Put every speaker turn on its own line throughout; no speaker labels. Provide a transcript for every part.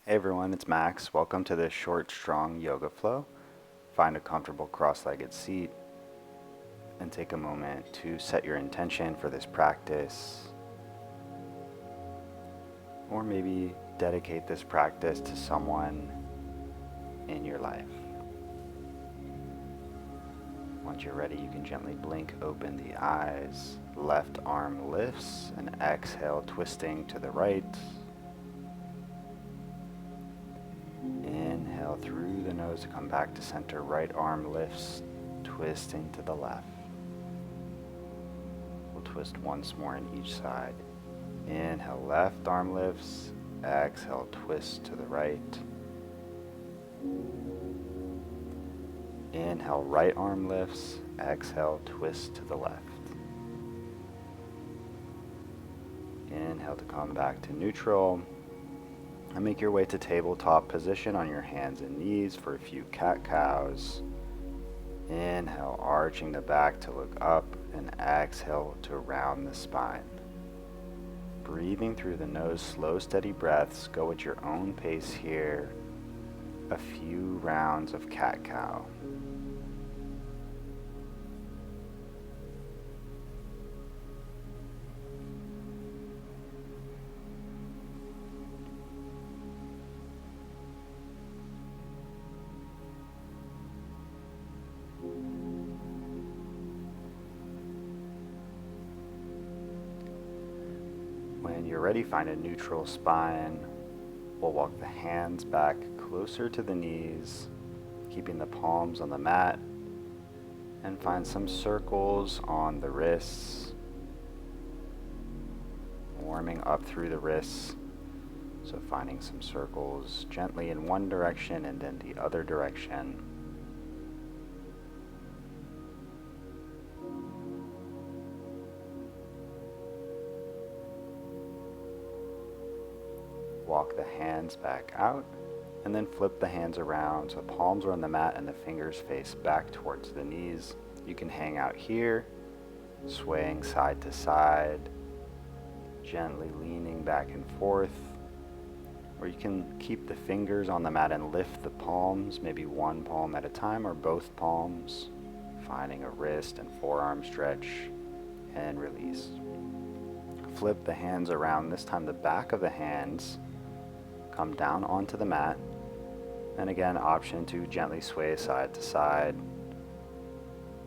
Hey everyone, it's Max. Welcome to this short, strong yoga flow. Find a comfortable cross-legged seat and take a moment to set your intention for this practice, or maybe dedicate this practice to someone in your life. Once you're ready, you can gently blink open the eyes. Left arm lifts and exhale, twisting to the right. Inhale through the nose to come back to center. Right arm lifts, twisting to the left. We'll twist once more in each side. Inhale, left arm lifts. Exhale, twist to the right. Inhale, right arm lifts. Exhale, twist to the left. Inhale to come back to neutral. And make your way to tabletop position on your hands and knees for a few cat-cows. Inhale, arching the back to look up, and exhale to round the spine. Breathing through the nose, slow, steady breaths. Go at your own pace here. A few rounds of cat-cow. When you're ready, find a neutral spine. We'll walk the hands back closer to the knees, keeping the palms on the mat, and find some circles on the wrists, warming up through the wrists. So finding some circles gently in one direction and then the other direction. Walk the hands back out and then flip the hands around so the palms are on the mat and the fingers face back towards the knees. You can hang out here, swaying side to side, gently leaning back and forth. Or you can keep the fingers on the mat and lift the palms, maybe one palm at a time or both palms, finding a wrist and forearm stretch and release. Flip the hands around, this time the back of the hands come down onto the mat, and again, option to gently sway side to side,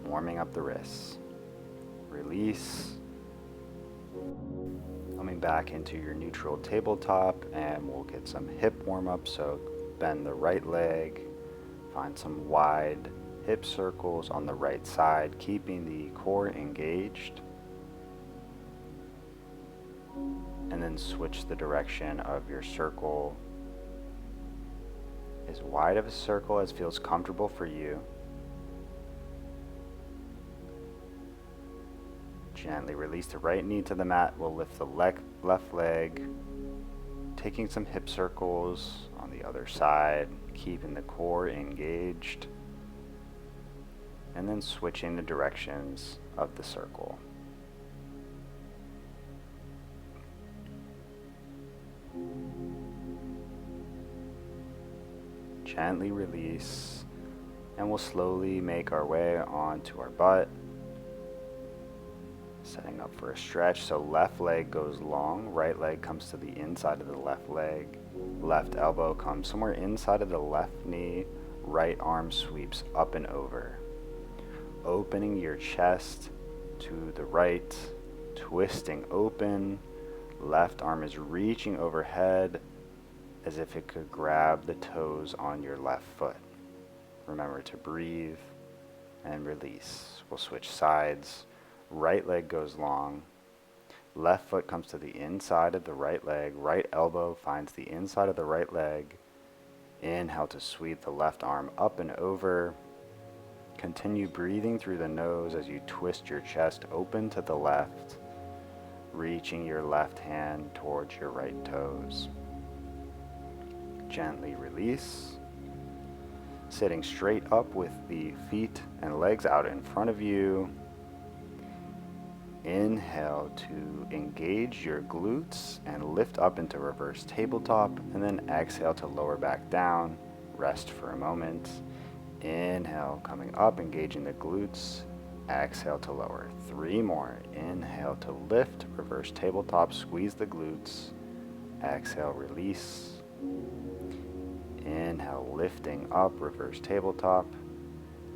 warming up the wrists. Release. Coming back into your neutral tabletop, and we'll get some hip warm-up. So bend the right leg, find some wide hip circles on the right side, keeping the core engaged. And then switch the direction of your circle as wide of a circle as feels comfortable for you. Gently release the right knee to the mat. We'll lift the left leg, taking some hip circles on the other side, keeping the core engaged, and then switching the directions of the circle. Gently release, and we'll slowly make our way onto our butt, setting up for a stretch. So left leg goes long, right leg comes to the inside of the left leg, left elbow comes somewhere inside of the left knee, right arm sweeps up and over, opening your chest to the right, twisting open. Left arm is reaching overhead as if it could grab the toes on your left foot. Remember to breathe and release. We'll switch sides. Right leg goes long. Left foot comes to the inside of the right leg. Right elbow finds the inside of the right leg. Inhale to sweep the left arm up and over. Continue breathing through the nose as you twist your chest open to the left, reaching your left hand towards your right toes. Gently release. Sitting straight up with the feet and legs out in front of you. Inhale to engage your glutes and lift up into reverse tabletop, and then exhale to lower back down. Rest for a moment. Inhale, coming up, engaging the glutes. Exhale to lower. 3 more. Inhale to lift, reverse tabletop, squeeze the glutes. Exhale, release. Inhale, lifting up, reverse tabletop.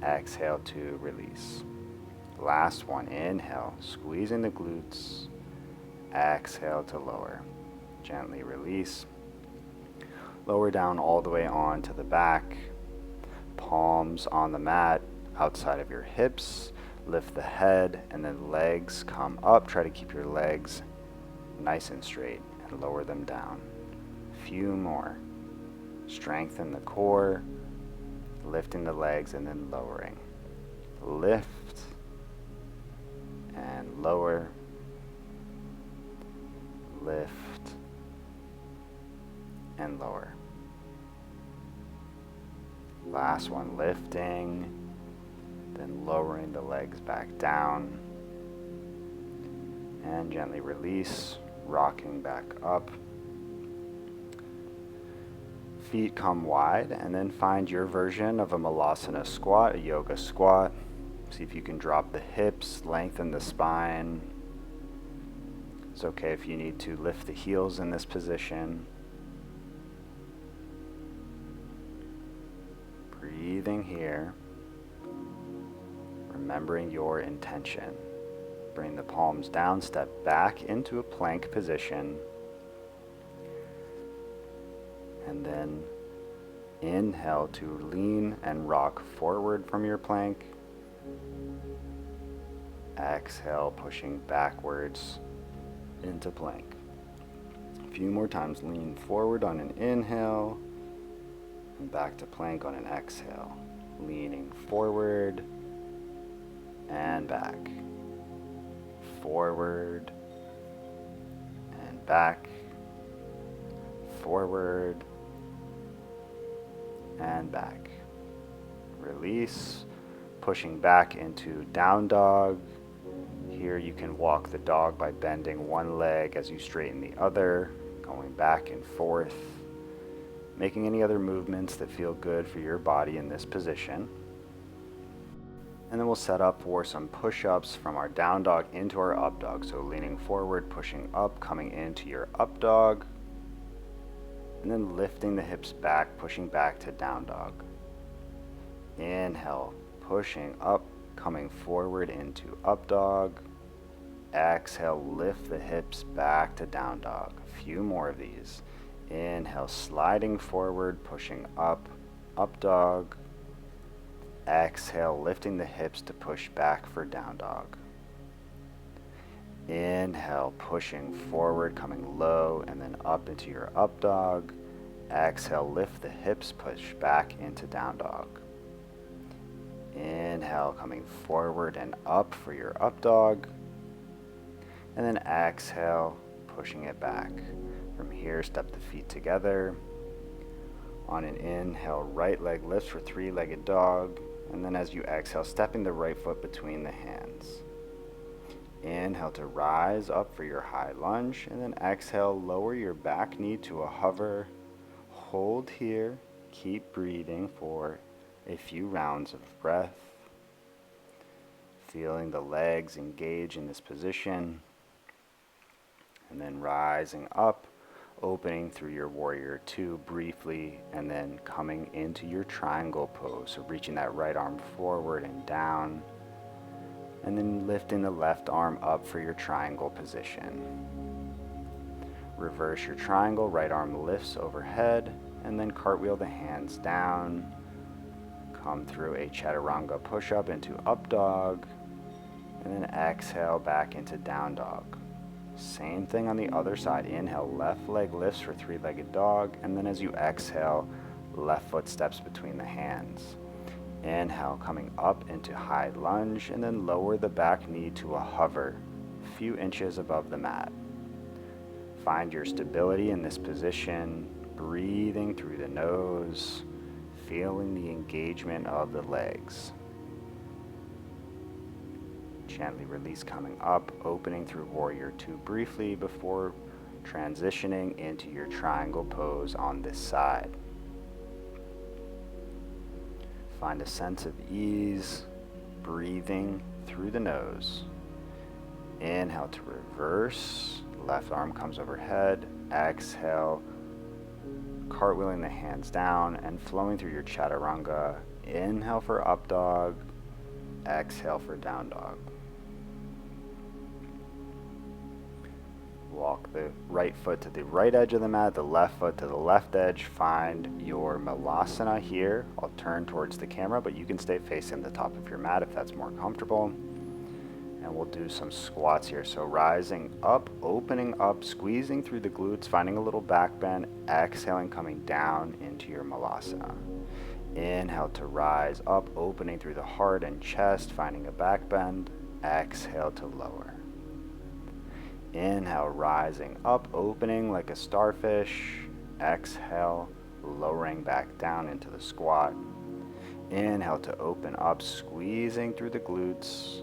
Exhale to release. Last one. Inhale, squeezing the glutes. Exhale to lower. Gently release. Lower down all the way onto the back. Palms on the mat, outside of your hips. Lift the head and then legs come up. Try to keep your legs nice and straight and lower them down. Few more. Strengthen the core, lifting the legs and then lowering. Lift and lower. Lift and lower. Last one, lifting, then lowering the legs back down. And gently release, rocking back up. Feet come wide, and then find your version of a malasana squat, a yoga squat. See if you can drop the hips, lengthen the spine. It's okay if you need to lift the heels in this position. Breathing here, remembering your intention. Bring the palms down, step back into a plank position. And then inhale to lean and rock forward from your plank. Exhale, pushing backwards into plank. A few more times, lean forward on an inhale and back to plank on an exhale. Leaning forward and back. Forward and back. Forward and back. Release, pushing back into down dog. Here you can walk the dog by bending one leg as you straighten the other, going back and forth, making any other movements that feel good for your body in this position. And then we'll set up for some push-ups from our down dog into our up dog. So leaning forward, pushing up, coming into your up dog, and then lifting the hips back, pushing back to down dog. Inhale, pushing up, coming forward into up dog. Exhale, lift the hips back to down dog. A few more of these. Inhale, sliding forward, pushing up, up dog. Exhale, lifting the hips to push back for down dog. Inhale, pushing forward, coming low, and then up into your up dog. Exhale, lift the hips, push back into down dog. Inhale, coming forward and up for your up dog. And then exhale, pushing it back. From here, step the feet together. On an inhale, right leg lifts for three-legged dog. And then as you exhale, stepping the right foot between the hands. Inhale to rise up for your high lunge, and then exhale, lower your back knee to a hover. Hold here, keep breathing for a few rounds of breath. Feeling the legs engage in this position. And then rising up, opening through your warrior two briefly, and then coming into your triangle pose. So reaching that right arm forward and down, and then lifting the left arm up for your triangle position. Reverse your triangle, right arm lifts overhead, and then cartwheel the hands down. Come through a chaturanga push-up into up dog, and then exhale back into down dog. Same thing on the other side. Inhale, left leg lifts for three-legged dog, and then as you exhale, left foot steps between the hands. Inhale, coming up into high lunge, and then lower the back knee to a hover, a few inches above the mat. Find your stability in this position, breathing through the nose, feeling the engagement of the legs. Gently release coming up, opening through warrior two briefly before transitioning into your triangle pose on this side. Find a sense of ease, breathing through the nose. Inhale to reverse, left arm comes overhead. Exhale, cartwheeling the hands down and flowing through your chaturanga. Inhale for up dog, exhale for down dog. Walk the right foot to the right edge of the mat, the left foot to the left edge. Find your malasana here. I'll turn towards the camera, but you can stay facing the top of your mat if that's more comfortable. And we'll do some squats here. So rising up, opening up, squeezing through the glutes, finding a little back bend, exhaling, coming down into your malasana. Inhale to rise up, opening through the heart and chest, finding a back bend. Exhale to lower. Inhale, rising up, opening like a starfish. Exhale, lowering back down into the squat. Inhale to open up, squeezing through the glutes.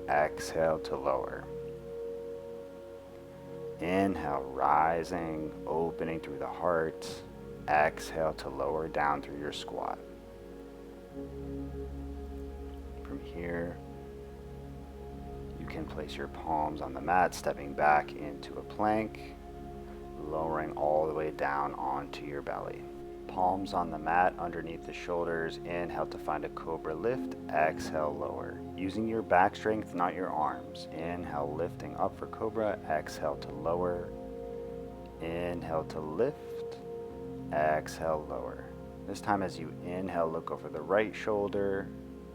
Exhale to lower. Inhale, rising, opening through the heart. Exhale to lower down through your squat. From here, you can place your palms on the mat, stepping back into a plank, lowering all the way down onto your belly. Palms on the mat underneath the shoulders. Inhale to find a cobra lift. Exhale, lower. Using your back strength, not your arms. Inhale, lifting up for cobra. Exhale to lower. Inhale to lift. Exhale, lower. This time as you inhale, look over the right shoulder.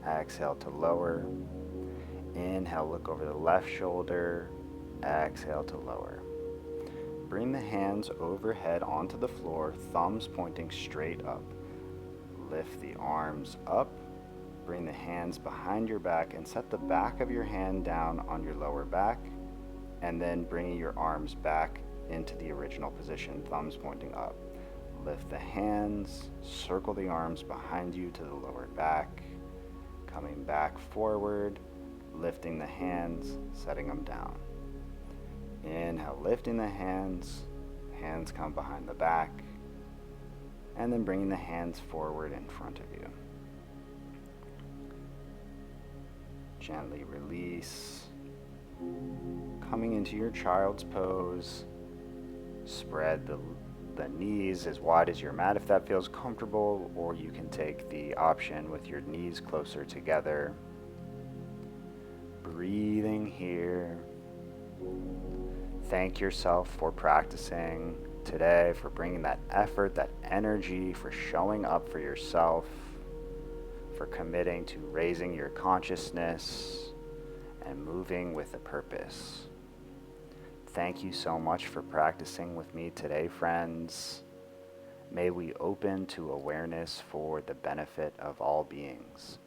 Exhale to lower. Inhale, look over the left shoulder. Exhale to lower. Bring the hands overhead onto the floor, thumbs pointing straight up. Lift the arms up. Bring the hands behind your back and set the back of your hand down on your lower back, and then bringing your arms back into the original position, thumbs pointing up. Lift the hands, circle the arms behind you to the lower back, coming back forward, lifting the hands, setting them down. Inhale, lifting the hands, hands come behind the back, and then bringing the hands forward in front of you. Gently release, coming into your child's pose. Spread the knees as wide as your mat if that feels comfortable, or you can take the option with your knees closer together. Breathing here. Thank yourself for practicing today, for bringing that effort, that energy, for showing up for yourself, for committing to raising your consciousness and moving with a purpose. Thank you so much for practicing with me today, friends. May we open to awareness for the benefit of all beings.